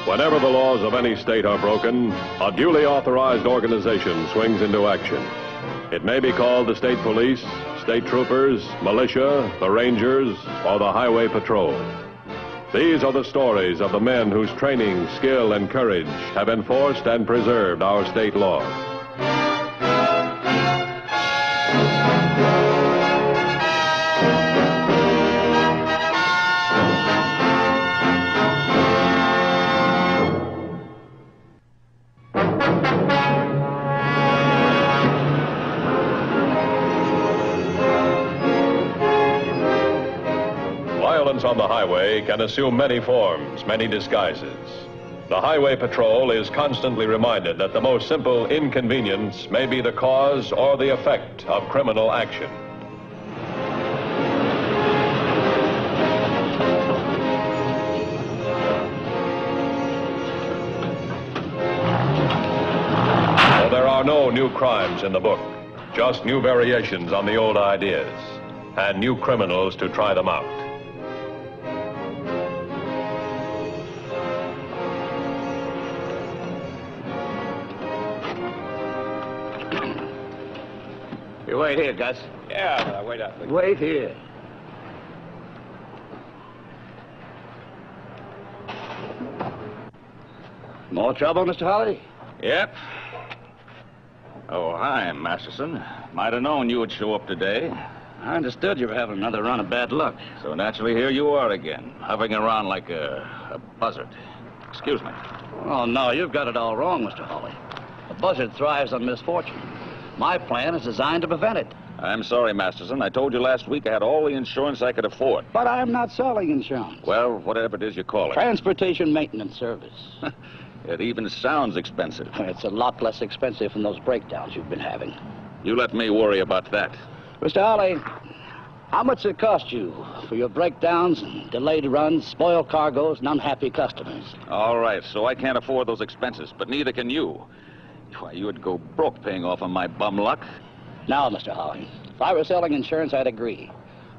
Whenever the laws of any state are broken, a duly authorized organization swings into action. It may be called the state police, state troopers, militia, the rangers, or the highway patrol. These are the stories of the men whose training, skill, and courage have enforced and preserved our state laws. Violence on the highway can assume many forms, many disguises. The Highway Patrol is constantly reminded that the most simple inconvenience may be the cause or the effect of criminal action. So there are no new crimes in the book, just new variations on the old ideas, and new criminals to try them out. You wait here, Gus. Yeah, wait up. Wait here. More trouble, Mr. Holly? Yep. Oh, hi, Masterson. Might have known you would show up today. I understood you were having another run of bad luck. So naturally, here you are again, hovering around like a buzzard. Excuse me. Oh, no, you've got it all wrong, Mr. Holly. A buzzard thrives on misfortune. My plan is designed to prevent it. I'm sorry, Masterson. I told you last week I had all the insurance I could afford. But I'm not selling insurance. Well, whatever it is you call it. Transportation maintenance service. It even sounds expensive. It's a lot less expensive than those breakdowns you've been having. You let me worry about that. Mr. Holly, how much does it cost you for your breakdowns and delayed runs, spoiled cargoes, and unhappy customers? All right, so I can't afford those expenses, but neither can you. Why, you'd go broke paying off on my bum luck. Now, Mr. Holly, if I were selling insurance, I'd agree.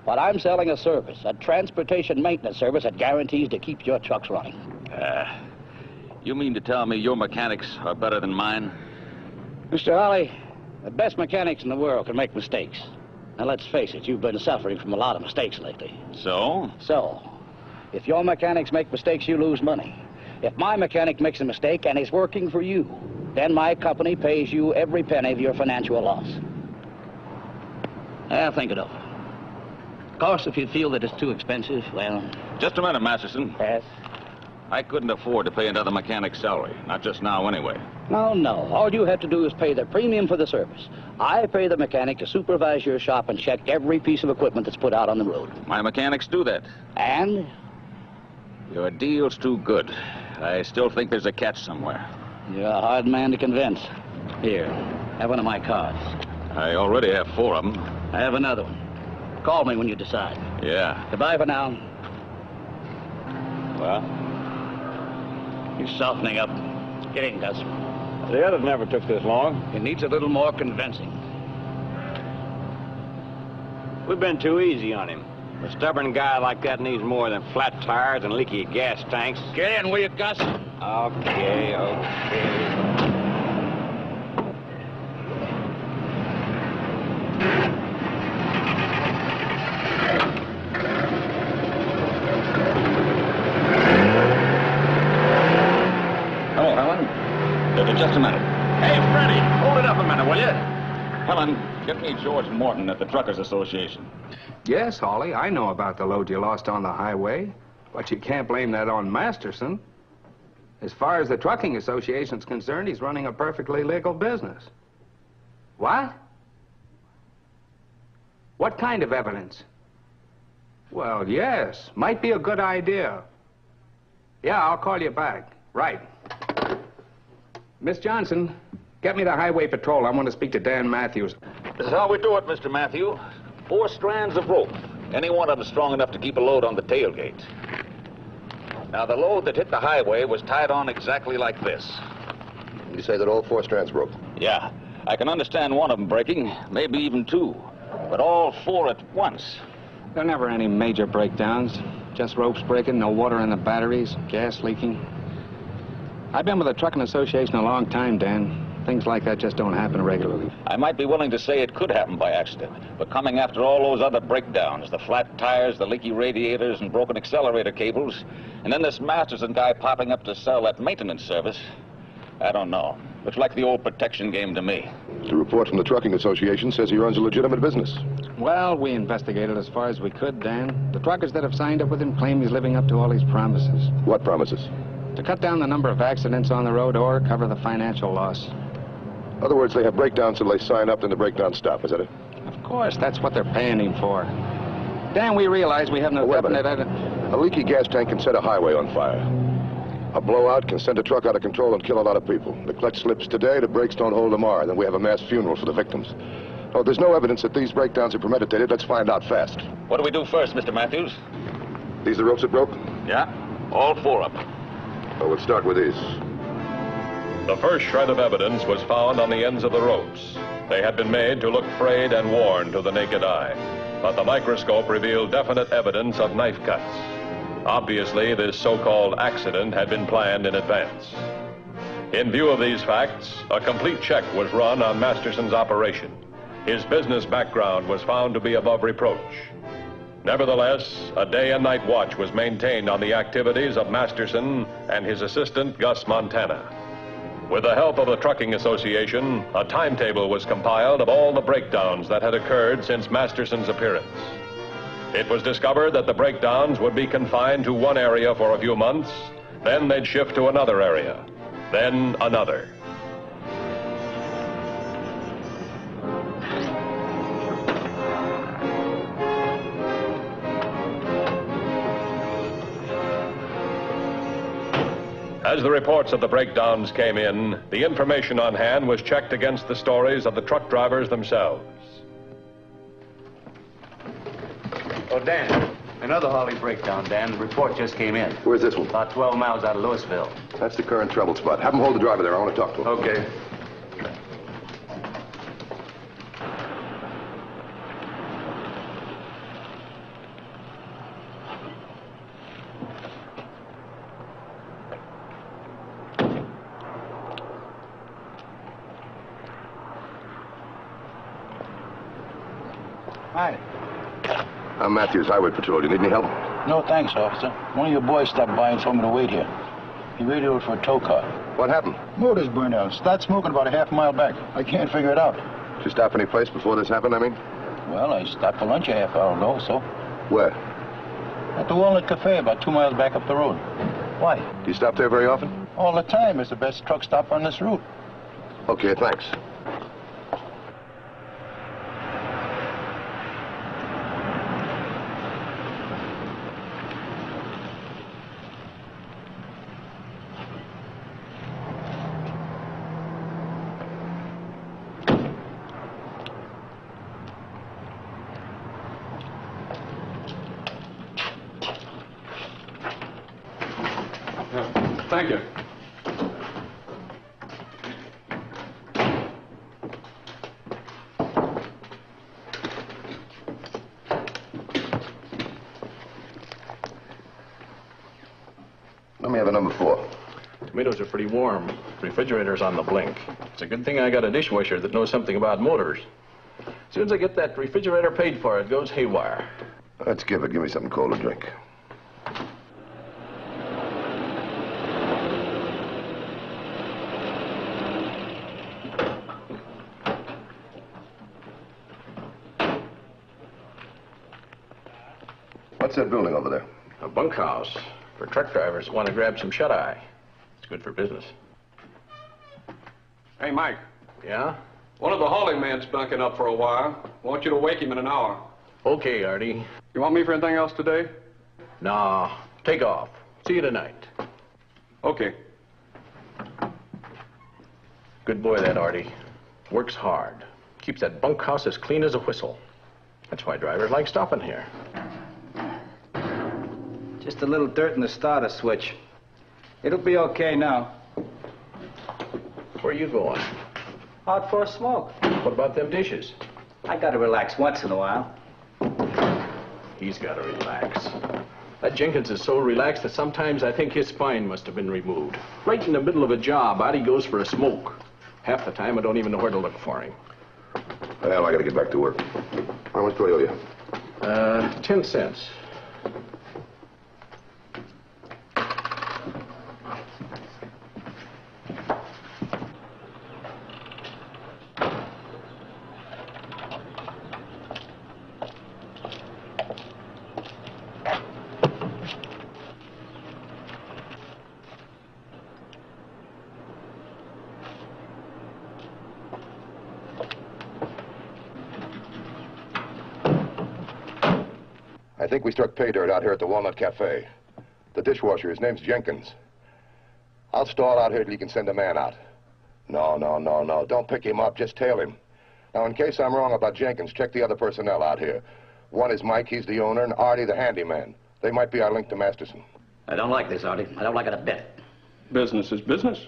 But I'm selling a service, a transportation maintenance service that guarantees to keep your trucks running. You mean to tell me your mechanics are better than mine? Mr. Holly, the best mechanics in the world can make mistakes. Now, let's face it, you've been suffering from a lot of mistakes lately. So? So, if your mechanics make mistakes, you lose money. If my mechanic makes a mistake and is working for you, then my company pays you every penny of your financial loss. Think it over. Of course, if you feel that it's too expensive, well... Just a minute, Masterson. Yes? I couldn't afford to pay another mechanic's salary. Not just now, anyway. No. All you have to do is pay the premium for the service. I pay the mechanic to supervise your shop and check every piece of equipment that's put out on the road. My mechanics do that. And? Your deal's too good. I still think there's a catch somewhere. You're a hard man to convince. Here, have one of my cards. I already have 4 of them. I have another one. Call me when you decide. Yeah. Goodbye for now. Well? You're softening up. Get in, Gus. The others never took this long. It needs a little more convincing. We've been too easy on him. A stubborn guy like that needs more than flat tires and leaky gas tanks. Get in, will you, Gus? Okay. Hello, Helen. Just a minute. Hey, Freddie, hold it up a minute, will you? Helen, get me George Morton at the Truckers Association. Yes, Hawley, I know about the load you lost on the highway, but you can't blame that on Masterson. As far as the Trucking Association's concerned, he's running a perfectly legal business. What? What kind of evidence? Well, yes, might be a good idea. Yeah, I'll call you back. Right. Miss Johnson, get me the Highway Patrol. I want to speak to Dan Matthews. This is how we do it, Mr. Matthew. 4 strands of rope. Any one of them strong enough to keep a load on the tailgate. Now, the load that hit the highway was tied on exactly like this. You say that all 4 strands broke? Yeah, I can understand one of them breaking, maybe even 2. But all 4 at once. There are never any major breakdowns. Just ropes breaking, no water in the batteries, gas leaking. I've been with the Trucking Association a long time, Dan. Things like that just don't happen regularly. I might be willing to say it could happen by accident, but coming after all those other breakdowns, the flat tires, the leaky radiators, and broken accelerator cables, and then this Masterson guy popping up to sell that maintenance service, I don't know. Looks like the old protection game to me. The report from the Trucking Association says he runs a legitimate business. Well, we investigated as far as we could, Dan. The truckers that have signed up with him claim he's living up to all his promises. What promises? To cut down the number of accidents on the road or cover the financial loss. In other words, they have breakdowns till they sign up, then the breakdowns stop, is that it? Of course, that's what they're paying him for. Dan, we realize we have no definite evidence. A leaky gas tank can set a highway on fire. A blowout can send a truck out of control and kill a lot of people. The clutch slips today, the brakes don't hold tomorrow, then we have a mass funeral for the victims. Oh, there's no evidence that these breakdowns are premeditated. Let's find out fast. What do we do first, Mr. Matthews? These the ropes that broke? Yeah, all 4 of them. Oh, we'll start with these. The first shred of evidence was found on the ends of the ropes. They had been made to look frayed and worn to the naked eye, but the microscope revealed definite evidence of knife cuts. Obviously, this so-called accident had been planned in advance. In view of these facts, a complete check was run on Masterson's operation. His business background was found to be above reproach. Nevertheless, a day and night watch was maintained on the activities of Masterson and his assistant, Gus Montana. With the help of the Trucking Association, a timetable was compiled of all the breakdowns that had occurred since Masterson's appearance. It was discovered that the breakdowns would be confined to one area for a few months, then they'd shift to another area, then another. As the reports of the breakdowns came in, the information on hand was checked against the stories of the truck drivers themselves. Oh, Dan, another Harley breakdown, Dan. The report just came in. Where's this one? About 12 miles out of Louisville. That's the current trouble spot. Have them hold the driver there. I want to talk to him. Okay. Hi. I'm Matthews, Highway Patrol. You need any help? No, thanks, officer. One of your boys stopped by and told me to wait here. He radioed for a tow car. What happened? Motor's burned out. Started smoking about a half mile back. I can't figure it out. Did you stop any place before this happened, I mean? Well, I stopped for lunch a half hour ago, so. Where? At the Walnut Cafe, about 2 miles back up the road. Why? Do you stop there very often? All the time. It's the best truck stop on this route. Okay, thanks. Thank you. Let me have a number 4. Tomatoes are pretty warm. Refrigerator's on the blink. It's a good thing I got a dishwasher that knows something about motors. As soon as I get that refrigerator paid for, it goes haywire. Let's give it. Give me something cold to drink. What's that building over there? A bunkhouse for truck drivers who want to grab some shut-eye. It's good for business. Hey, Mike. Yeah? One of the hauling men's bunking up for a while. I want you to wake him in an hour. Okay, Artie. You want me for anything else today? Nah, take off. See you tonight. Okay. Good boy, that Artie. Works hard. Keeps that bunkhouse as clean as a whistle. That's why drivers like stopping here. Just a little dirt in the starter switch. It'll be okay now. Where are you going? Out for a smoke. What about them dishes? I gotta relax once in a while. He's gotta relax. That Jenkins is so relaxed that sometimes I think his spine must have been removed. Right in the middle of a job, out he goes for a smoke. Half the time, I don't even know where to look for him. Well, I gotta get back to work. How much do I owe you? 10 cents. I think we struck pay dirt out here at the Walnut Cafe. The dishwasher, his name's Jenkins. I'll stall out here till you can send a man out. No. Don't pick him up, just tail him. Now, in case I'm wrong about Jenkins, check the other personnel out here. One is Mike, he's the owner, and Artie, the handyman. They might be our link to Masterson. I don't like this, Artie. I don't like it a bit. Business is business.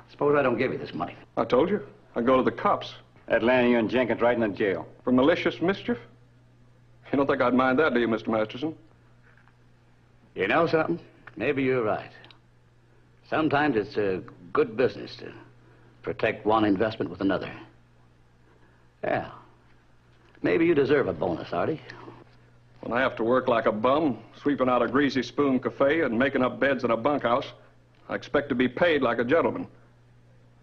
Suppose I don't give you this money. I told you. I go to the cops. That landing you and Jenkins right in the jail. For malicious mischief? You don't think I'd mind that, do you, Mr. Masterson? You know something? Maybe you're right. Sometimes it's a good business to protect one investment with another. Yeah. Maybe you deserve a bonus, Artie. When I have to work like a bum, sweeping out a greasy spoon cafe and making up beds in a bunkhouse, I expect to be paid like a gentleman.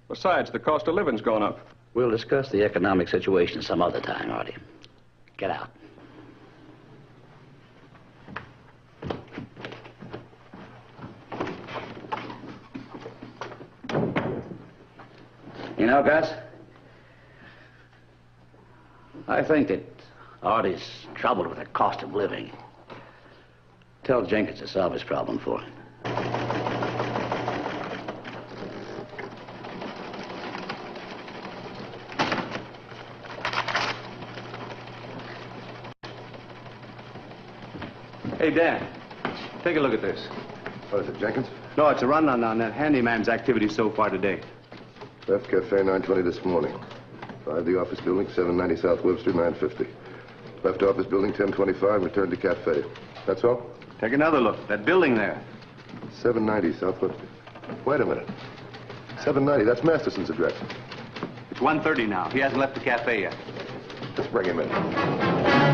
Besides, the cost of living's gone up. We'll discuss the economic situation some other time, Artie. Get out. You know, Gus, I think that Artie's troubled with the cost of living. Tell Jenkins to solve his problem for him. Hey, Dan, take a look at this. What is it, Jenkins? No, it's a rundown on that handyman's activities so far today. Left Cafe 9:20 this morning. 5 the office building, 790 South Webster, 9:50. Left office building, 10:25, returned to Cafe. That's all? Take another look. That building there. 790 South Webster. Wait a minute. 790, that's Masterson's address. It's 1:30 now. He hasn't left the cafe yet. Let's bring him in.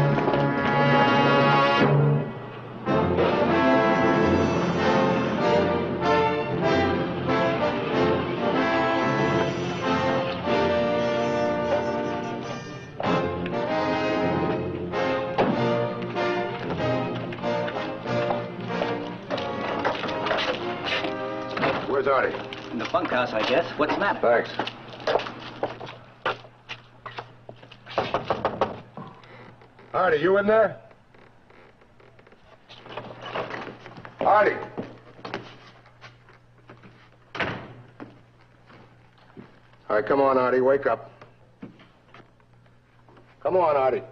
Where's Artie? In the bunkhouse, I guess. What's that? Thanks. Artie, you in there? Artie! All right, come on, Artie, wake up. Come on, Artie.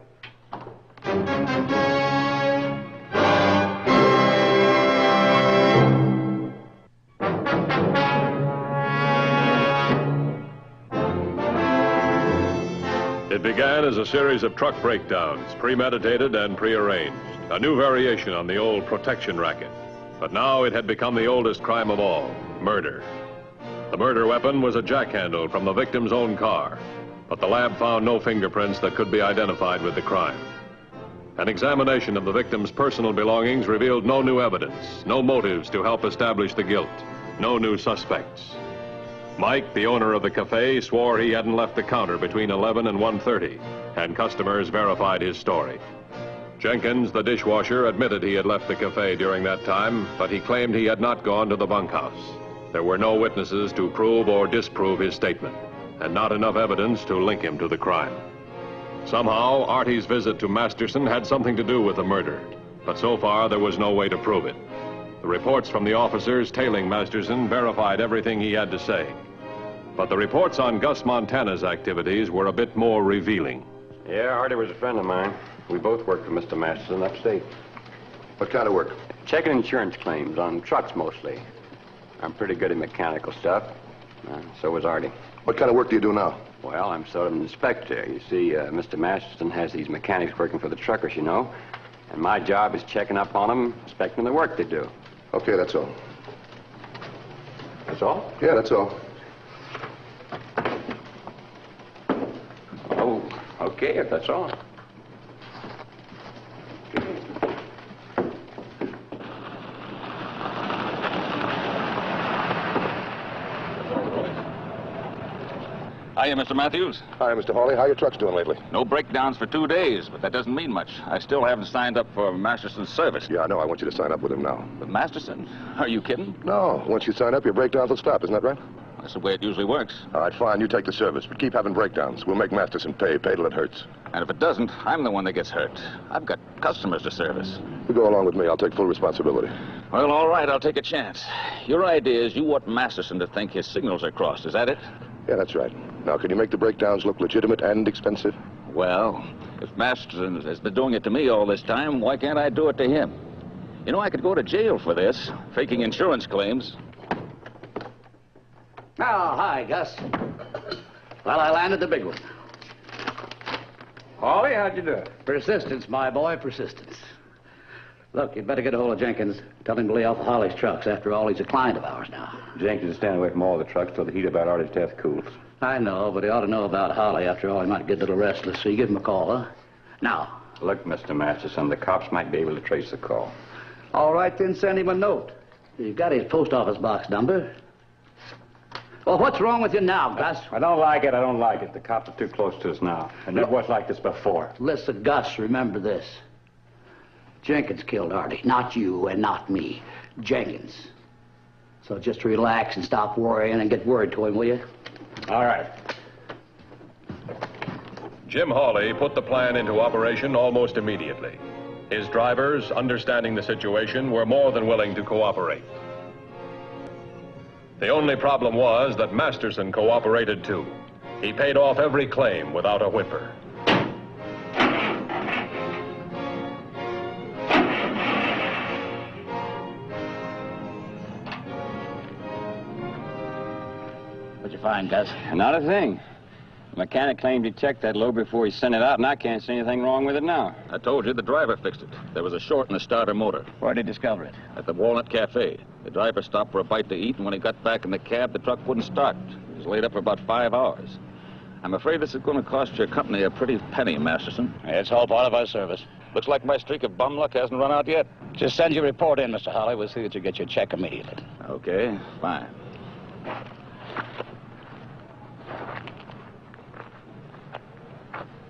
It began as a series of truck breakdowns, premeditated and prearranged, a new variation on the old protection racket. But now it had become the oldest crime of all, murder. The murder weapon was a jackhandle from the victim's own car, but the lab found no fingerprints that could be identified with the crime. An examination of the victim's personal belongings revealed no new evidence, no motives to help establish the guilt, no new suspects. Mike, the owner of the cafe, swore he hadn't left the counter between 11 and 1:30, and customers verified his story. Jenkins, the dishwasher, admitted he had left the cafe during that time, but he claimed he had not gone to the bunkhouse. There were no witnesses to prove or disprove his statement, and not enough evidence to link him to the crime. Somehow, Artie's visit to Masterson had something to do with the murder, but so far there was no way to prove it. The reports from the officers tailing Masterson verified everything he had to say. But the reports on Gus Montana's activities were a bit more revealing. Yeah, Artie was a friend of mine. We both work for Mr. Masterson upstate. What kind of work? Checking insurance claims on trucks mostly. I'm pretty good at mechanical stuff. So is Artie. What kind of work do you do now? Well, I'm sort of an inspector. You see, Mr. Masterson has these mechanics working for the truckers, you know. And my job is checking up on them, inspecting the work they do. Okay, that's all. That's all? Yeah, that's all. Oh, okay, if that's all. Hiya, Mr. Matthews. Hi, Mr. Hawley. How your trucks doing lately? No breakdowns for 2 days, but that doesn't mean much. I still haven't signed up for Masterson's service. Yeah, I know. I want you to sign up with him now. With Masterson? Are you kidding? No. Once you sign up, your breakdowns will stop. Isn't that right? That's the way it usually works. All right, fine. You take the service, but keep having breakdowns. We'll make Masterson pay till it hurts. And if it doesn't, I'm the one that gets hurt. I've got customers to service. You go along with me. I'll take full responsibility. Well, all right, I'll take a chance. Your idea is you want Masterson to think his signals are crossed. Is that it? Yeah, that's right. Now, can you make the breakdowns look legitimate and expensive? Well, if Masterson has been doing it to me all this time, why can't I do it to him? You know, I could go to jail for this, faking insurance claims. Oh, hi, Gus. Well, I landed the big one. Hawley, how'd you do? Persistence, my boy, persistence. Look, you'd better get a hold of Jenkins. Tell him to lay off Holly's trucks. After all, he's a client of ours now. Jenkins is staying away from all the trucks till the heat about Artie's death cools. I know, but he ought to know about Holly. After all, he might get a little restless, so you give him a call, huh? Now. Look, Mr. Masterson, the cops might be able to trace the call. All right, then send him a note. You've got his post office box number. Well, what's wrong with you now, Gus? I don't like it. I don't like it. The cops are too close to us now. And never was like this before. Listen, Gus, remember this. Jenkins killed Artie. Not you and not me. Jenkins. So just relax and stop worrying and get word to him, will you? All right. Jim Hawley put the plan into operation almost immediately. His drivers, understanding the situation, were more than willing to cooperate. The only problem was that Masterson cooperated too. He paid off every claim without a whimper. What'd you find, Gus? Not a thing. The mechanic claimed he checked that load before he sent it out, and I can't see anything wrong with it now. I told you the driver fixed it. There was a short in the starter motor. Where'd he discover it? At the Walnut Cafe. The driver stopped for a bite to eat, and when he got back in the cab, the truck wouldn't start. It was laid up for about 5 hours. I'm afraid this is going to cost your company a pretty penny, Masterson. It's all part of our service. Looks like my streak of bum luck hasn't run out yet. Just send your report in, Mr. Hawley. We'll see that you get your check immediately. Okay, fine.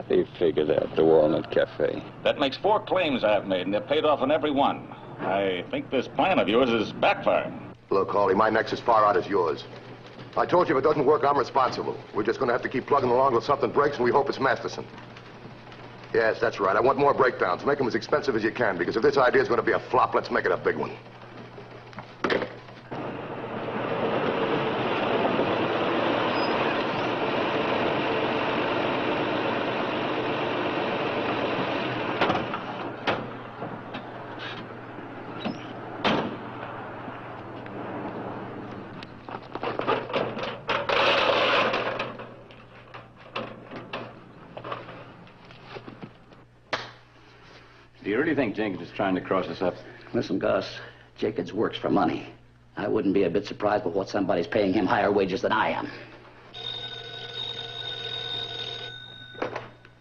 They figured out the Walnut Cafe. That makes 4 claims I've made, and they're paid off on every one. I think this plan of yours is backfiring. Look, Hawley, my neck's as far out as yours. I told you if it doesn't work, I'm responsible. We're just going to have to keep plugging along till something breaks, and we hope it's Masterson. Yes, that's right. I want more breakdowns. Make them as expensive as you can, because if this idea is going to be a flop, let's make it a big one. Do you really think Jenkins is trying to cross us up? Listen, Gus, Jenkins works for money. I wouldn't be a bit surprised with what somebody's paying him higher wages than I am.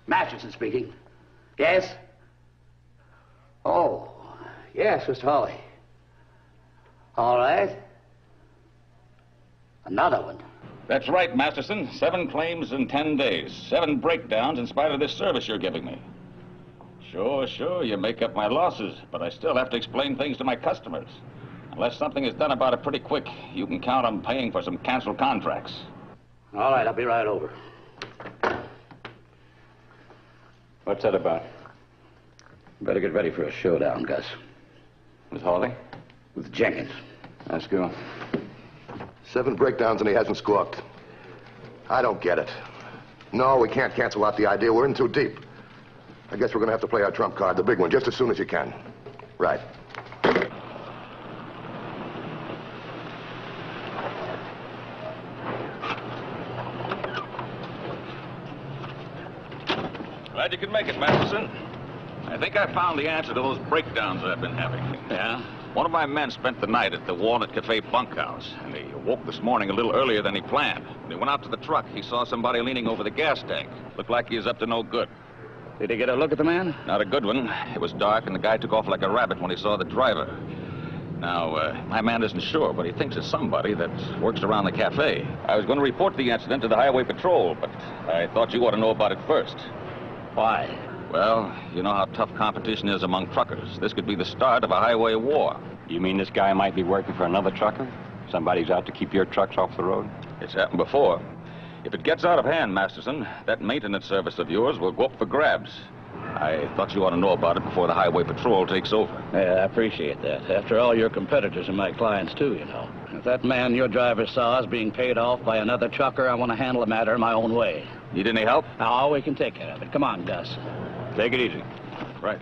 Masterson speaking. Yes? Oh, yes, Mr. Hawley. All right. Another one. That's right, Masterson. 7 claims in 10 days. 7 breakdowns in spite of this service you're giving me. Sure, you make up my losses, but I still have to explain things to my customers. Unless something is done about it pretty quick, you can count on paying for some canceled contracts. All right, I'll be right over. What's that about? Better get ready for a showdown, Gus. With Hawley? With Jenkins. Let's go. 7 breakdowns and he hasn't squawked. I don't get it. No, we can't cancel out the idea. We're in too deep. I guess we're going to have to play our trump card, the big one, just as soon as you can. Right. Glad you could make it, Matheson. I think I found the answer to those breakdowns I've been having. Yeah? One of my men spent the night at the Walnut Cafe bunkhouse, and he woke this morning a little earlier than he planned. When he went out to the truck, he saw somebody leaning over the gas tank. Looked like he was up to no good. Did he get a look at the man? Not a good one. It was dark, and the guy took off like a rabbit when he saw the driver. Now, my man isn't sure, but he thinks it's somebody that works around the cafe. I was going to report the incident to the Highway Patrol, but I thought you ought to know about it first. Why? Well, you know how tough competition is among truckers. This could be the start of a highway war. You mean this guy might be working for another trucker? Somebody's out to keep your trucks off the road? It's happened before. If it gets out of hand, Masterson, that maintenance service of yours will go up for grabs. I thought you ought to know about it before the Highway Patrol takes over. Yeah, I appreciate that. After all, your competitors are my clients, too, you know. If that man your driver saw is being paid off by another trucker, I want to handle the matter my own way. Need any help? Oh, we can take care of it. Come on, Gus. Take it easy. Right.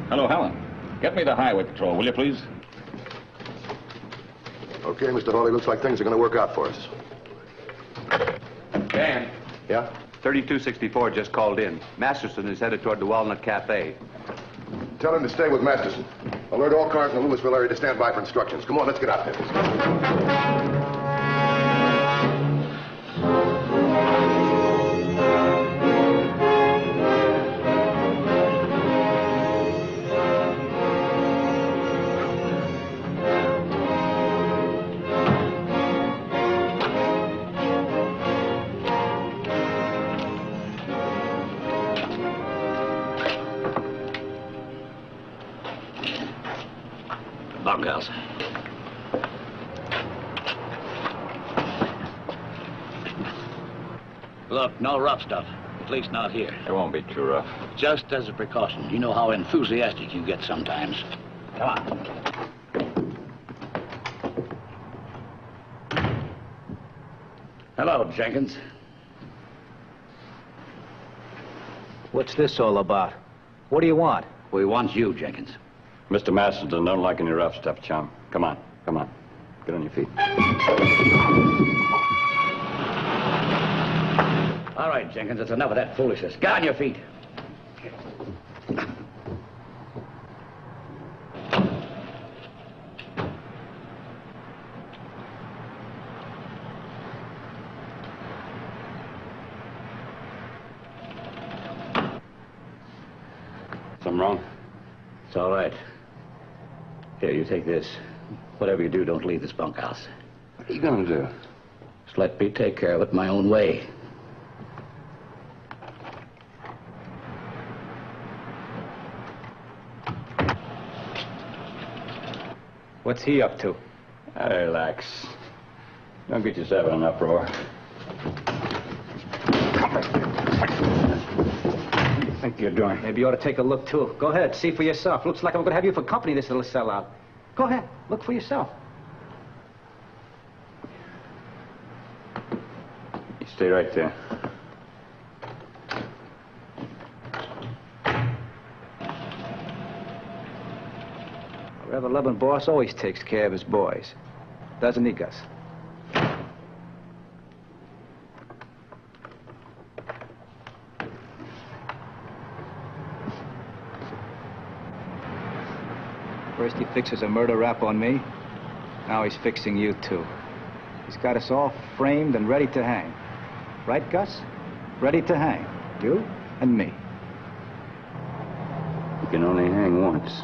Hello, Helen. Get me the Highway Patrol, will you, please? Okay, Mr. Hawley, looks like things are going to work out for us. Dan. Yeah? 3264 just called in. Masterson is headed toward the Walnut Cafe. Tell him to stay with Masterson. Alert all cars in the Louisville area to stand by for instructions. Come on, let's get out there. Bunkhouse. Look, no rough stuff. At least not here. It won't be too rough. Just as a precaution. You know how enthusiastic you get sometimes. Come on. Hello, Jenkins. What's this all about? What do you want? We want you, Jenkins. Mr. Masterson don't like any rough stuff, chum. Come on, come on. Get on your feet. All right, Jenkins, that's enough of that foolishness. Get on your feet. Something wrong? It's all right. Here, you take this. Whatever you do, don't leave this bunkhouse. What are you gonna do? Just let me take care of it my own way. What's he up to? Relax. Don't get yourself in an uproar. What do you think you're doing? Maybe you ought to take a look, too. Go ahead, see for yourself. Looks like I'm going to have you for company, this little sellout. Go ahead, look for yourself. You stay right there. A revel-loving boss always takes care of his boys. Doesn't he, Gus? First he fixes a murder rap on me. Now he's fixing you, too. He's got us all framed and ready to hang. Right, Gus? Ready to hang. You and me. You can only hang once.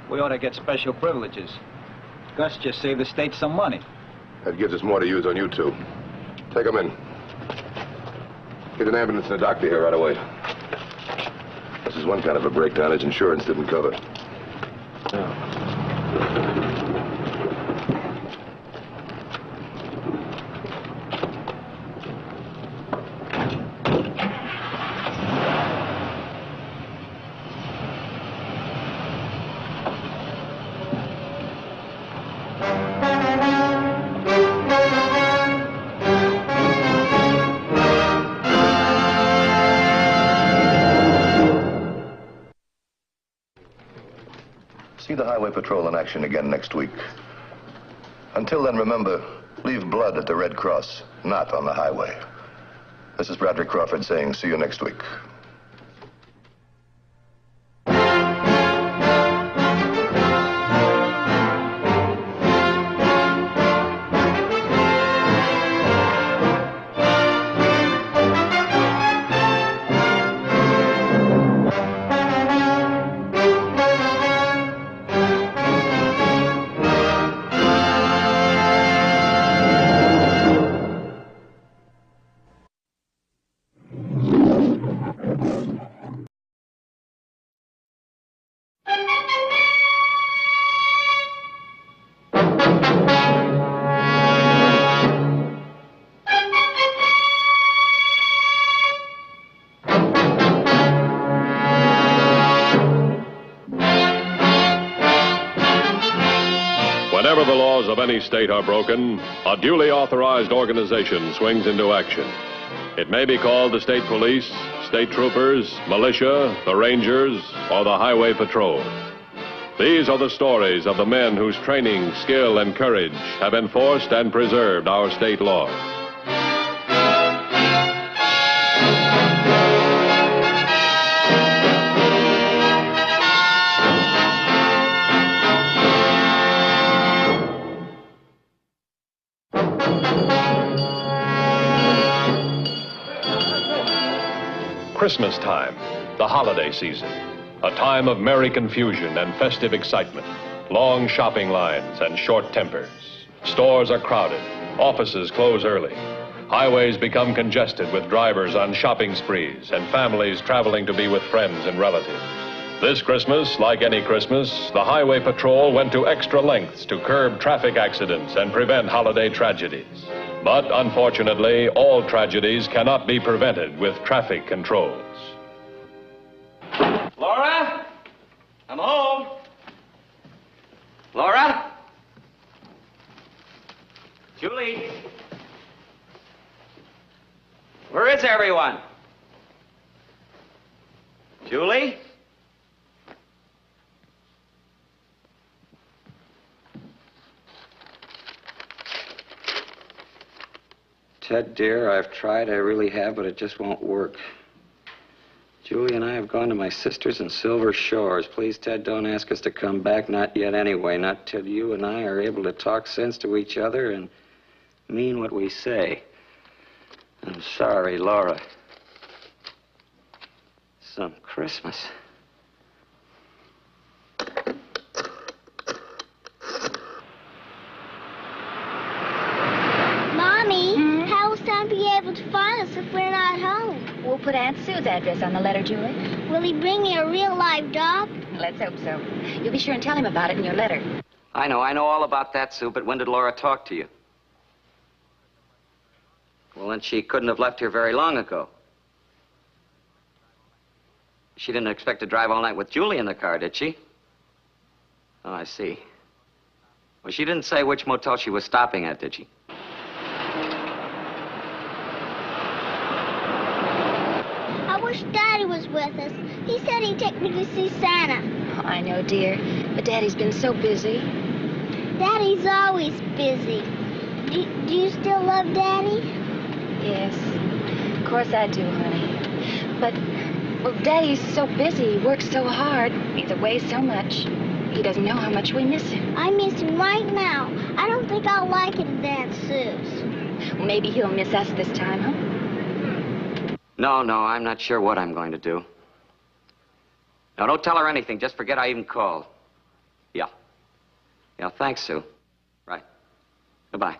We ought to get special privileges. Gus just saved the state some money. That gives us more to use on you two. Take them in. Get an ambulance and a doctor here right away. This is one kind of a breakdown his insurance didn't cover. See the Highway Patrol in action again next week. Until then, remember, leave blood at the Red Cross, not on the highway. This is Bradley Crawford saying, see you next week. Whenever the laws of any state are broken, a duly authorized organization swings into action. It may be called the state police, state troopers, militia, the rangers, or the highway patrol. These are the stories of the men whose training, skill, and courage have enforced and preserved our state laws. Christmas time, the holiday season, a time of merry confusion and festive excitement, long shopping lines and short tempers. Stores are crowded, offices close early, highways become congested with drivers on shopping sprees and families traveling to be with friends and relatives. This Christmas, like any Christmas, the Highway Patrol went to extra lengths to curb traffic accidents and prevent holiday tragedies. But unfortunately, all tragedies cannot be prevented with traffic controls. Laura? I'm home. Laura? Julie? Where is everyone? Julie? Ted, dear, I've tried, I really have, but it just won't work. Julie and I have gone to my sister's in Silver Shores. Please, Ted, don't ask us to come back. Not yet anyway. Not till you and I are able to talk sense to each other and mean what we say. I'm sorry, Laura. Some Christmas. Be able to find us if we're not home. We'll put Aunt Sue's address on the letter, Julie. Will he bring me a real live dog? Let's hope so. You'll be sure and tell him about it in your letter. I know all about that, Sue, but when did Laura talk to you? Well, then she couldn't have left here very long ago. She didn't expect to drive all night with Julie in the car, did she? Oh, I see. Well, she didn't say which motel she was stopping at, did she? I wish Daddy was with us. He said he'd take me to see Santa. Oh, I know, dear. But Daddy's been so busy. Daddy's always busy. Do you still love Daddy? Yes. Of course I do, honey. But, well, Daddy's so busy. He works so hard. He's away so much. He doesn't know how much we miss him. I miss him right now. I don't think I'll like it at Aunt Sue's. Well, maybe he'll miss us this time, huh? No, I'm not sure what I'm going to do. Now, don't tell her anything. Just forget I even called. Yeah. Yeah, thanks, Sue. Right. Goodbye.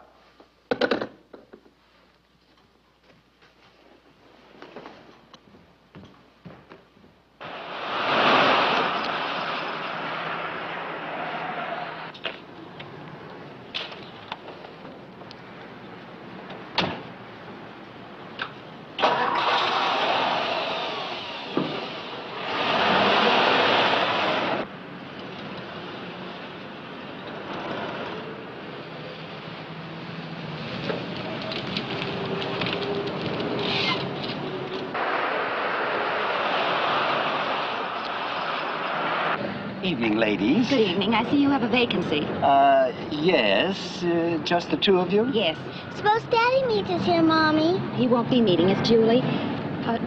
Evening, ladies. Good evening. I see you have a vacancy. Yes. Just the two of you? Yes. Suppose Daddy meets us here, Mommy. He won't be meeting us, Julie.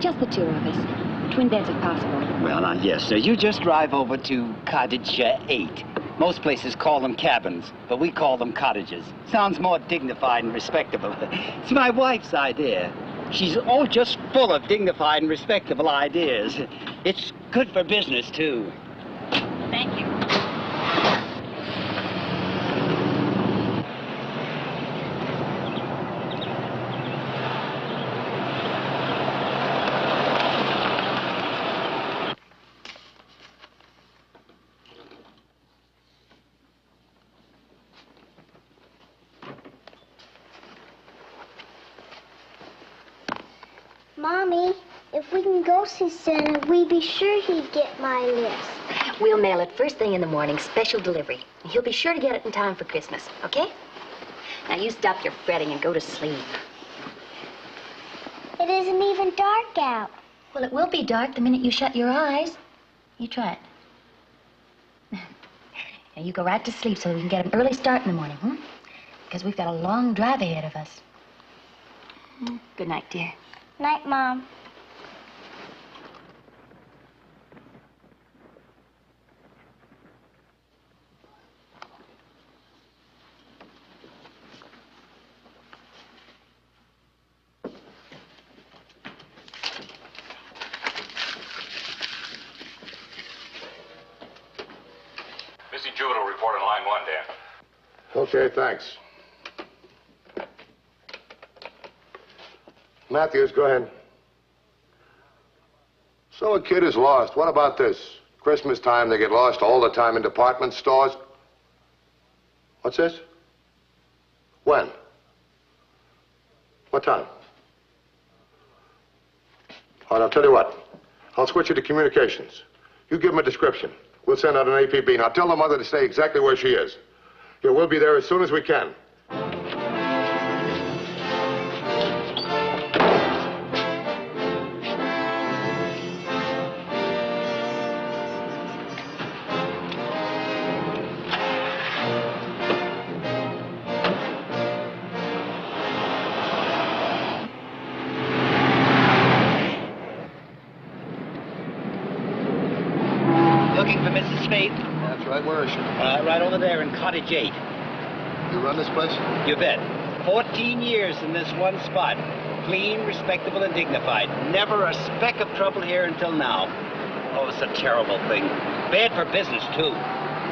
Just the two of us. Twin beds if possible. Well, yes, sir. You just drive over to Cottage 8. Most places call them cabins, but we call them cottages. Sounds more dignified and respectable. It's my wife's idea. She's just full of dignified and respectable ideas. It's good for business, too. Thank you. Mommy, if we can go see Santa, we'd be sure he'd get my list. We'll mail it first thing in the morning, special delivery. He'll be sure to get it in time for Christmas, okay? Now you stop your fretting and go to sleep. It isn't even dark out. Well, it will be dark the minute you shut your eyes. You try it. Now you go right to sleep so we can get an early start in the morning, hmm? Because we've got a long drive ahead of us. Good night, dear. Night, Mom. Missing juvenile report on line 1, Dan. Okay, thanks. Matthews, go ahead. So a kid is lost. What about this? Christmas time, they get lost all the time in department stores. What's this? When? What time? All right, I'll tell you what. I'll switch you to communications. You give them a description. We'll send out an APB. Now tell the mother to stay exactly where she is. Yeah, we'll be there as soon as we can. Looking for Mrs. Spade? That's right. Where is she? Right over there in Cottage 8. You run this place? You bet. 14 years in this one spot. Clean, respectable, and dignified. Never a speck of trouble here until now. Oh, it's a terrible thing. Bad for business, too.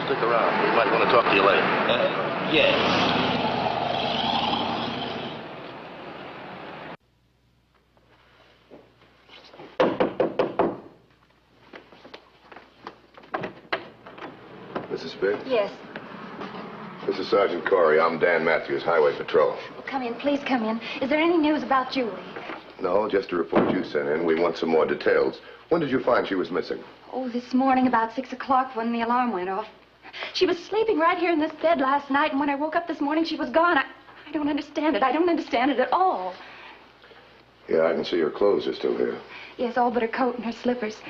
Stick around. We might want to talk to you later. Yes. Mrs. Spade? Yes. This is Sergeant Corey. I'm Dan Matthews, Highway Patrol. Come in, please come in. Is there any news about Julie? No, just a report you sent in. We want some more details. When did you find she was missing? Oh, this morning about 6 o'clock when the alarm went off. She was sleeping right here in this bed last night, and when I woke up this morning, she was gone. I don't understand it. I don't understand it at all. Yeah, I can see her clothes are still here. Yes, all but her coat and her slippers.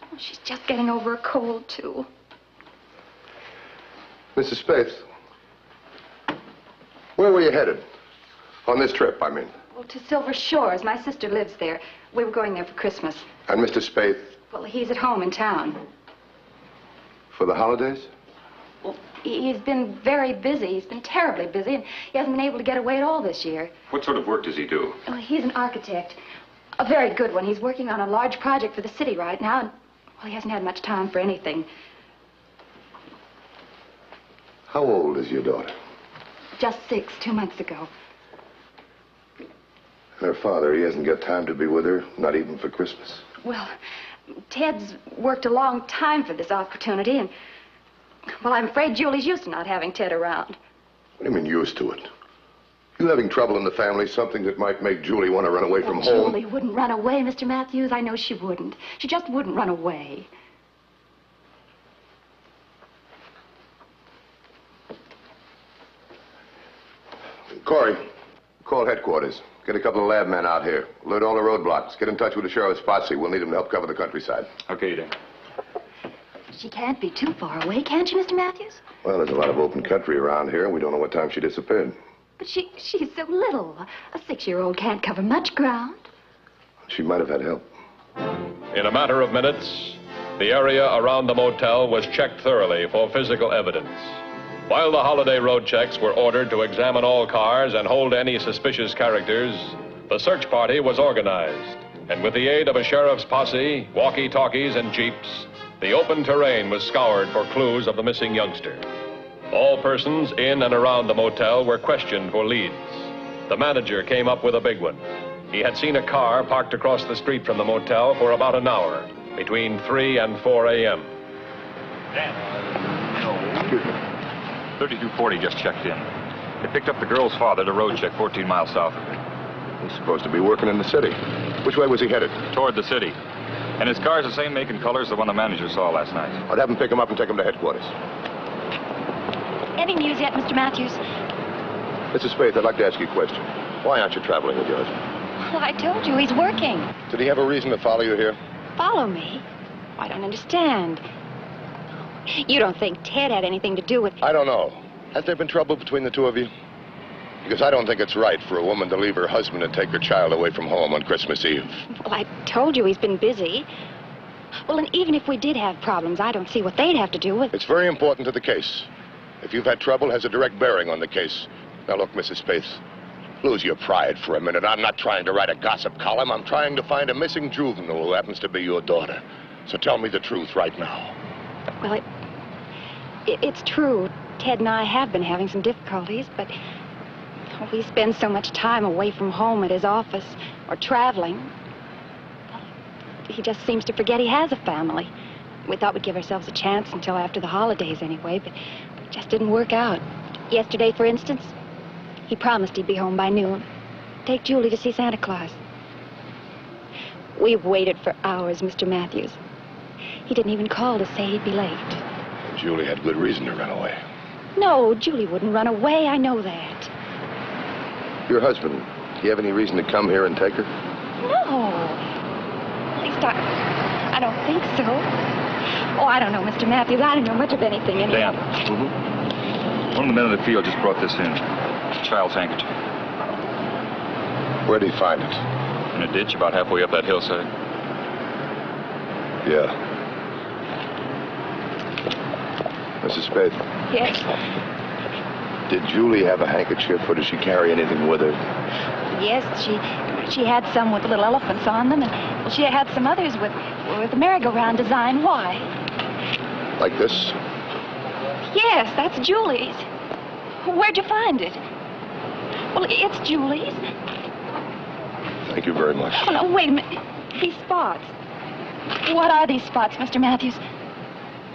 Oh, she's just getting over a cold, too. Mrs. Spade, where were you headed? On this trip, I mean. Well, to Silver Shores. My sister lives there. We were going there for Christmas. And Mr. Spade? Well, he's at home in town. For the holidays? Well, he's been very busy. He's been terribly busy, and he hasn't been able to get away at all this year. What sort of work does he do? Well, he's an architect. A very good one. He's working on a large project for the city right now, and, well, he hasn't had much time for anything. How old is your daughter? Just 6, 2 months ago. And her father, he hasn't got time to be with her, not even for Christmas. Well, Ted's worked a long time for this opportunity, and, well, I'm afraid Julie's used to not having Ted around. What do you mean, used to it? You having trouble in the family, something that might make Julie want to run away from home? Julie wouldn't run away, Mr. Matthews. I know she wouldn't. She just wouldn't run away. Corey, call headquarters. Get a couple of lab men out here. Alert all the roadblocks. Get in touch with the sheriff's posse. We'll need them to help cover the countryside. Okay, Dan. She can't be too far away, can't you, Mr. Matthews? Well, there's a lot of open country around here, and we don't know what time she disappeared. But she's so little. A 6-year-old can't cover much ground. She might have had help. In a matter of minutes, the area around the motel was checked thoroughly for physical evidence. While the holiday road checks were ordered to examine all cars and hold any suspicious characters, the search party was organized. And with the aid of a sheriff's posse, walkie-talkies, and jeeps, the open terrain was scoured for clues of the missing youngster. All persons in and around the motel were questioned for leads. The manager came up with a big one. He had seen a car parked across the street from the motel for about an hour, between 3 and 4 a.m. Excuse me. 3240 just checked in. They picked up the girl's father at a road check 14 miles south of here. He's supposed to be working in the city. Which way was he headed? Toward the city. And his car's the same make and color as the one the manager saw last night. I'd have him pick him up and take him to headquarters. Any news yet, Mr. Matthews? Mrs. Spade, I'd like to ask you a question. Why aren't you traveling with your husband? Well, I told you, he's working. Did he have a reason to follow you here? Follow me? I don't understand. You don't think Ted had anything to do with... I don't know. Has there been trouble between the two of you? Because I don't think it's right for a woman to leave her husband and take her child away from home on Christmas Eve. Well, I told you he's been busy. Well, and even if we did have problems, I don't see what they'd have to do with... It's very important to the case. If you've had trouble, it has a direct bearing on the case. Now, look, Mrs. Spaeth, lose your pride for a minute. I'm not trying to write a gossip column. I'm trying to find a missing juvenile who happens to be your daughter. So tell me the truth right now. Well, it's true. Ted and I have been having some difficulties, but we spend so much time away from home at his office or traveling. He just seems to forget he has a family. We thought we'd give ourselves a chance until after the holidays anyway, but it just didn't work out. Yesterday, for instance, he promised he'd be home by noon. Take Julie to see Santa Claus. We've waited for hours, Mr. Matthews. He didn't even call to say he'd be late. Julie had good reason to run away. No, Julie wouldn't run away. I know that. Your husband, do you have any reason to come here and take her? No. At least I don't think so. Oh, I don't know, Mr. Matthews. I don't know much of anything anyway. Dan. Mm-hmm. One of the men in the field just brought this in. A child's handkerchief. Where'd he find it? In a ditch about halfway up that hillside. Yeah. Mrs. Spade. Yes? Did Julie have a handkerchief, or did she carry anything with her? Yes, she had some with little elephants on them, and she had some others with the merry-go-round design. Why? Like this? Yes, that's Julie's. Where'd you find it? Well, it's Julie's. Thank you very much. Oh, no, wait a minute. These spots. What are these spots, Mr. Matthews?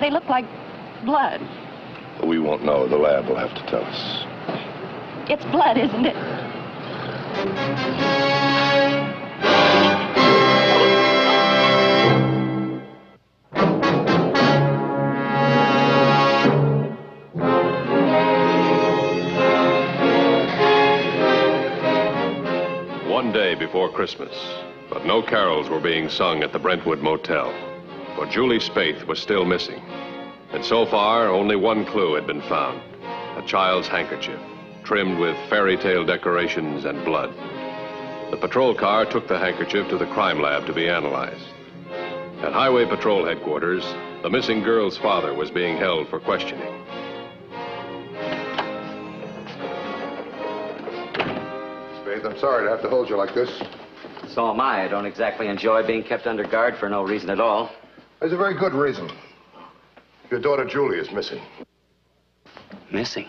They look like blood. We won't know. The lab will have to tell us. It's blood, isn't it? One day before Christmas, but no carols were being sung at the Brentwood Motel, for Julie Spaeth was still missing. And so far, only one clue had been found, a child's handkerchief, trimmed with fairy tale decorations and blood. The patrol car took the handkerchief to the crime lab to be analyzed. At Highway Patrol headquarters, the missing girl's father was being held for questioning. Spade, I'm sorry to have to hold you like this. So am I. I don't exactly enjoy being kept under guard for no reason at all. There's a very good reason. Your daughter Julie is missing. Missing?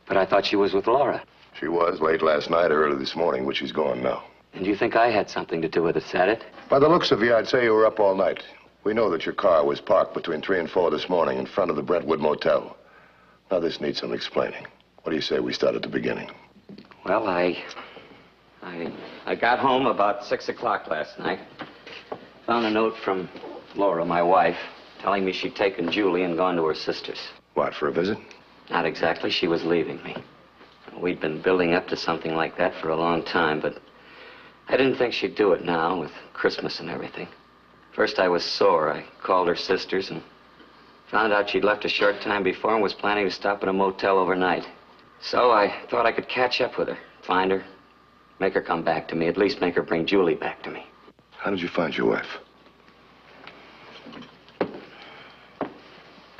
But I thought she was with Laura. She was late last night or early this morning, but she's gone now. And you think I had something to do with it, Sadet? By the looks of you, I'd say you were up all night. We know that your car was parked between 3 and 4 this morning in front of the Brentwood Motel. Now, this needs some explaining. What do you say we start at the beginning? Well, I got home about 6 o'clock last night. Found a note from Laura, my wife, telling me she'd taken Julie and gone to her sister's. What, for a visit? Not exactly. She was leaving me. We'd been building up to something like that for a long time, but I didn't think she'd do it now with Christmas and everything. First, I was sore. I called her sisters, and Found out she'd left a short time before and was planning to stop at a motel overnight. So I thought I could catch up with her, find her, make her come back to me, at least make her bring Julie back to me. How did you find your wife?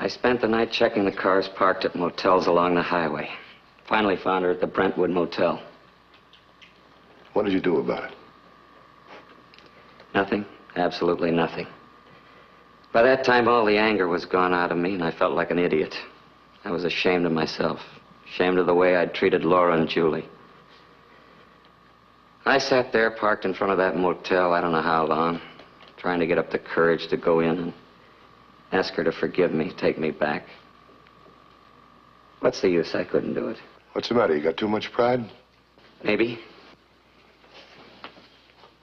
I spent the night checking the cars parked at motels along the highway. Finally found her at the Brentwood Motel. What did you do about it? Nothing. Absolutely nothing. By that time, all the anger was gone out of me, and I felt like an idiot. I was ashamed of myself. Ashamed of the way I'd treated Laura and Julie. I sat there, parked in front of that motel, I don't know how long, trying to get up the courage to go in and ask her to forgive me, take me back. What's the use? I couldn't do it. What's the matter? You got too much pride? Maybe.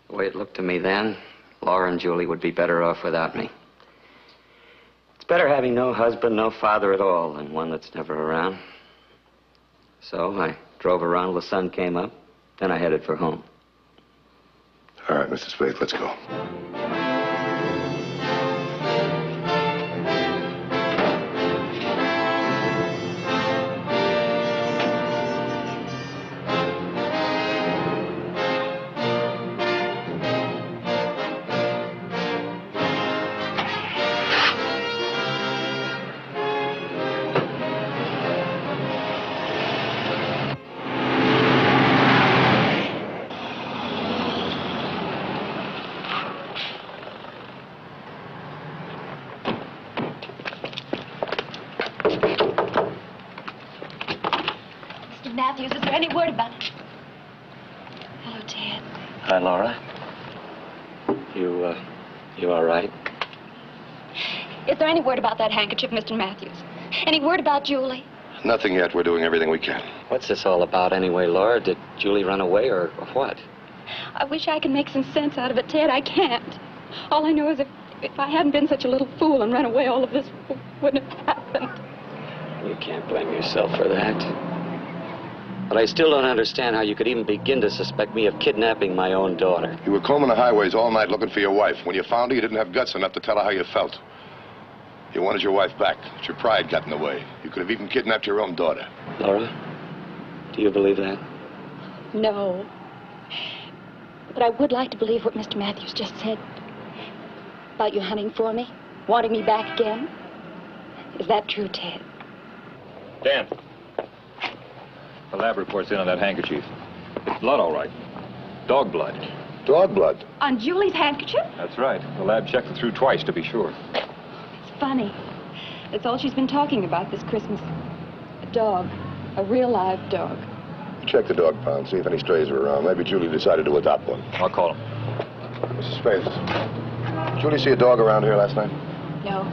The way it looked to me then, Laura and Julie would be better off without me. It's better having no husband, no father at all, than one that's never around. So I drove around till the sun came up. Then I headed for home. All right, Mr. Spade, let's go. Matthews, is there any word about it? Hello, Ted. Hi, Laura. You all right? Is there any word about that handkerchief, Mr. Matthews? Any word about Julie? Nothing yet. We're doing everything we can. What's this all about anyway, Laura? Did Julie run away or what? I wish I could make some sense out of it, Ted. I can't. All I know is if I hadn't been such a little fool and run away, all of this wouldn't have happened. You can't blame yourself for that. But I still don't understand how you could even begin to suspect me of kidnapping my own daughter. You were combing the highways all night looking for your wife. When you found her, you didn't have guts enough to tell her how you felt. You wanted your wife back, but your pride got in the way. You could have even kidnapped your own daughter. Laura, do you believe that? No. But I would like to believe what Mr. Matthews just said about you hunting for me, wanting me back again. Is that true, Ted? Dan. The lab report's in on that handkerchief. It's blood, all right. Dog blood. Dog blood? On Julie's handkerchief? That's right. The lab checked it through twice to be sure. It's funny. That's all she's been talking about this Christmas. A dog. A real live dog. Check the dog pound, see if any strays are around. Maybe Julie decided to adopt one. I'll call him. Mrs. Spade, Julie see a dog around here last night? No.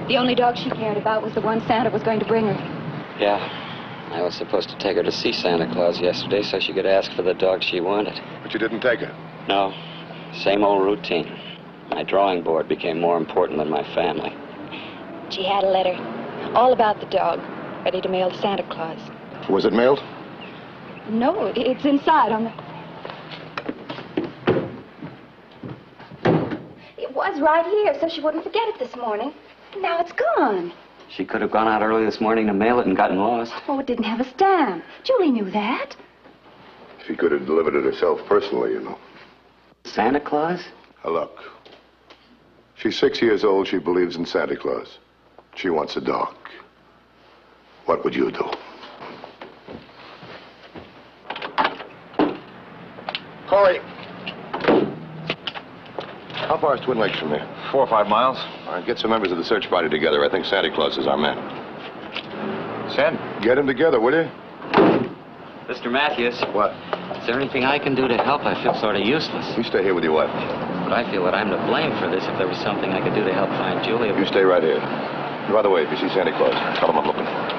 The only dog she cared about was the one Santa was going to bring her. Yeah. I was supposed to take her to see Santa Claus yesterday so she could ask for the dog she wanted. But you didn't take her? No. Same old routine. My drawing board became more important than my family. She had a letter, all about the dog, ready to mail to Santa Claus. Was it mailed? No, it's inside on the... It was right here, so she wouldn't forget it this morning. Now it's gone. She could have gone out early this morning to mail it and gotten lost. Oh, it didn't have a stamp. Julie knew that. She could have delivered it herself personally, you know. Santa Claus? Now, look. She's 6 years old. She believes in Santa Claus. She wants a dog. What would you do? Corey! How far is Twin Lakes from here? 4 or 5 miles. All right, get some members of the search party together. I think Santa Claus is our man. Send. Get them together, will you? Mr. Matthews. What? Is there anything I can do to help? I feel sort of useless. You stay here with your wife. But I feel that I'm to blame for this. If there was something I could do to help find Julie... You stay right here. By the way, if you see Santa Claus, tell him I'm looking for him.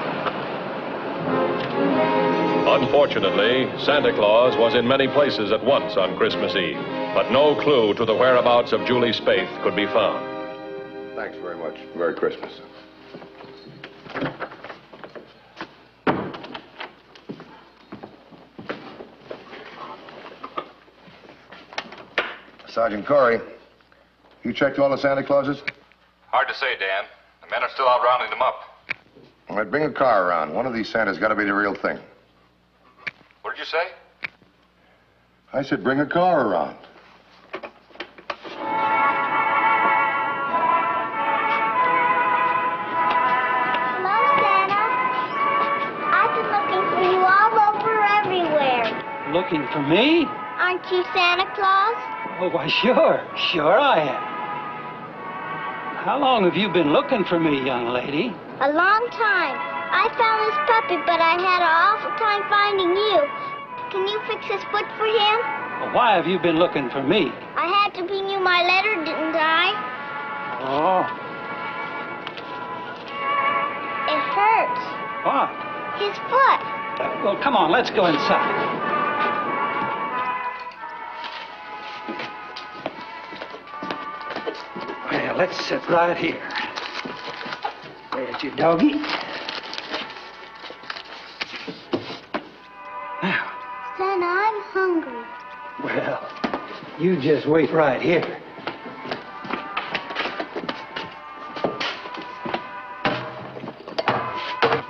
Unfortunately, Santa Claus was in many places at once on Christmas Eve, but no clue to the whereabouts of Julie Spaeth could be found. Thanks very much. Merry Christmas. Sergeant Corey, you checked all the Santa Clauses? Hard to say, Dan. The Men are still out rounding them up. All right, bring a car around. One of these Santas got to be the real thing. What did you say? I said bring a car around. Hello, Santa. I've been looking for you all over everywhere. Looking for me? Aren't you Santa Claus? Oh, why, sure. Sure I am. How long have you been looking for me, young lady? A long time. I found this puppy, but I had an awful time finding you. Can you fix his foot for him? Well, why have you been looking for me? I had to bring you my letter, didn't I? Oh, It hurts. what? His foot. Well, come on, let's go inside. Well, let's sit right here. There's your doggy. Santa, I'm hungry. Well, you just wait right here.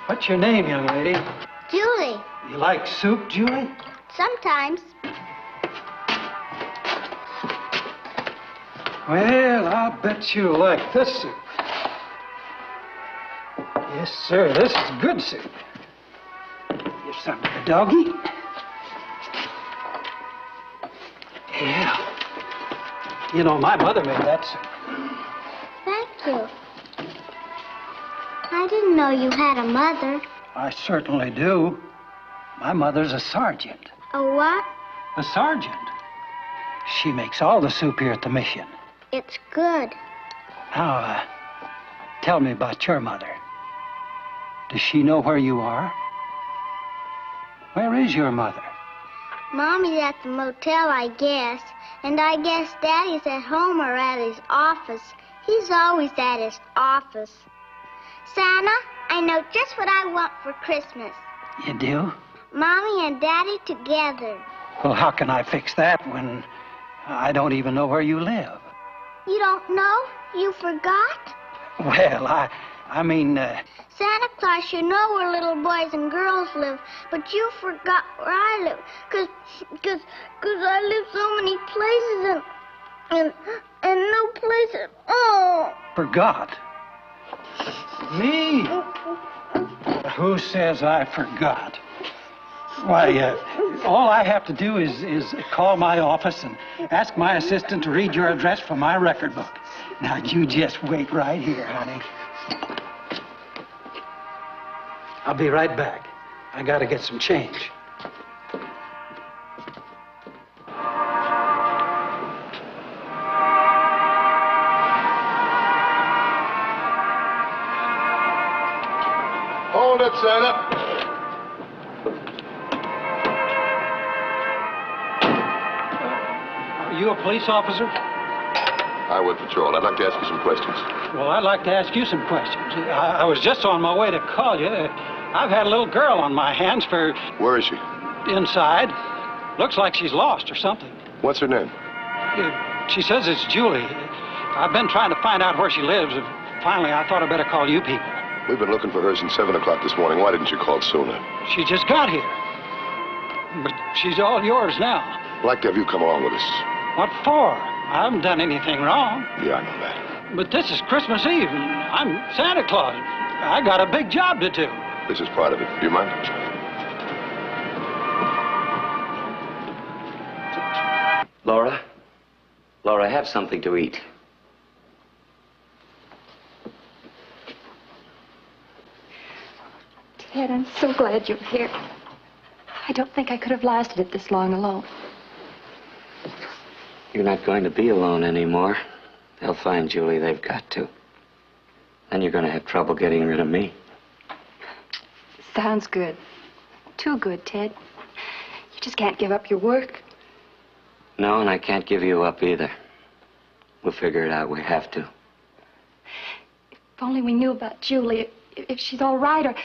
What's your name, young lady? Julie. You like soup, Julie? Sometimes. Well, I'll bet you'll like this soup. Yes, sir, this is good soup. Give some to the doggy. Yeah. You know, my mother made that soup. Thank you. I didn't know you had a mother. I certainly do. My mother's a sergeant. A what? A sergeant. She makes all the soup here at the mission. It's good. Now, tell me about your mother. Does she know where you are? Where is your mother? Mommy's at the motel, I guess. And I guess Daddy's at home or at his office. He's always at his office. Santa, I know just what I want for Christmas. You do? Mommy and Daddy together. Well, how can I fix that when I don't even know where you live? You don't know? You forgot? Well, I mean... Santa Claus should know where little boys and girls live, but you forgot where I live. Cause I live so many places and no place at all. Forgot? Me? Who says I forgot? Why, all I have to do is call my office and ask my assistant to read your address from my record book. Now, you just wait right here, honey. I'll be right back. I gotta get some change. Hold it, Santa. Are you a police officer? Highway Patrol. I'd like to ask you some questions. Well, I'd like to ask you some questions. I was just on my way to call you. I've had a little girl on my hands for... Where is she? Inside. Looks like she's lost or something. What's her name? She says it's Julie. I've been trying to find out where she lives. Finally, I thought I'd better call you people. We've been looking for her since 7 o'clock this morning. Why didn't you call sooner? She just got here. But she's all yours now. I'd like to have you come along with us. What for? I haven't done anything wrong. Yeah, I know that. But this is Christmas Eve, and I'm Santa Claus. I got a big job to do. This is part of it. Do you mind? Laura? Laura, have something to eat. Ted, I'm so glad you're here. I don't think I could have lasted it this long alone. You're not going to be alone anymore. They'll find Julie. They've got to. Then you're going to have trouble getting rid of me. Sounds good. Too good, Ted. You just can't give up your work. No, and I can't give you up either. We'll figure it out. We have to. If only we knew about Julie, if she's all right or...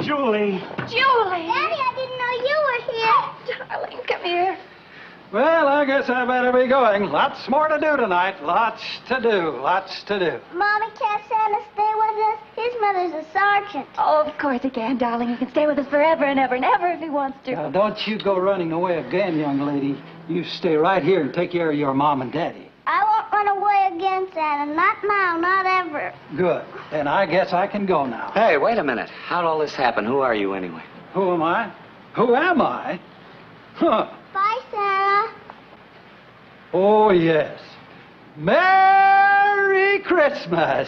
Julie! Julie! Daddy, I didn't know you were here. Darling, come here. Well, I guess I better be going. Lots more to do tonight. Lots to do. Lots to do. Mommy, can't Santa stay with us? His mother's a sergeant. Oh, of course he can, darling. He can stay with us forever and ever and ever if he wants to. Now, don't you go running away again, young lady. You stay right here and take care of your mom and daddy. I won't run away again, Santa. Not now, not ever. Good. Then I guess I can go now. Hey, wait a minute. How'd all this happen? Who are you anyway? Who am I? Who am I? Huh. Bye, Santa. Oh, yes. Merry Christmas.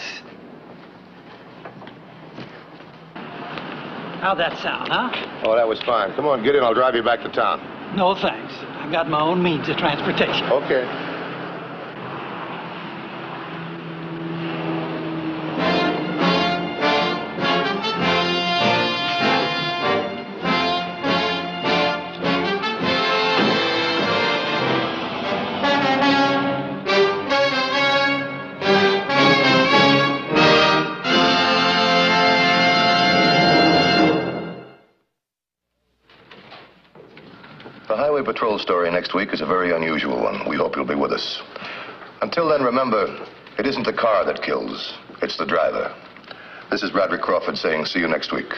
How'd that sound, huh? Oh, that was fine. Come on, get in. I'll drive you back to town. No, thanks. I've got my own means of transportation. Okay. The Highway Patrol story next week is a very unusual one. We hope you'll be with us. Until then, remember, it isn't the car that kills, it's the driver. This is Bradley Crawford saying see you next week.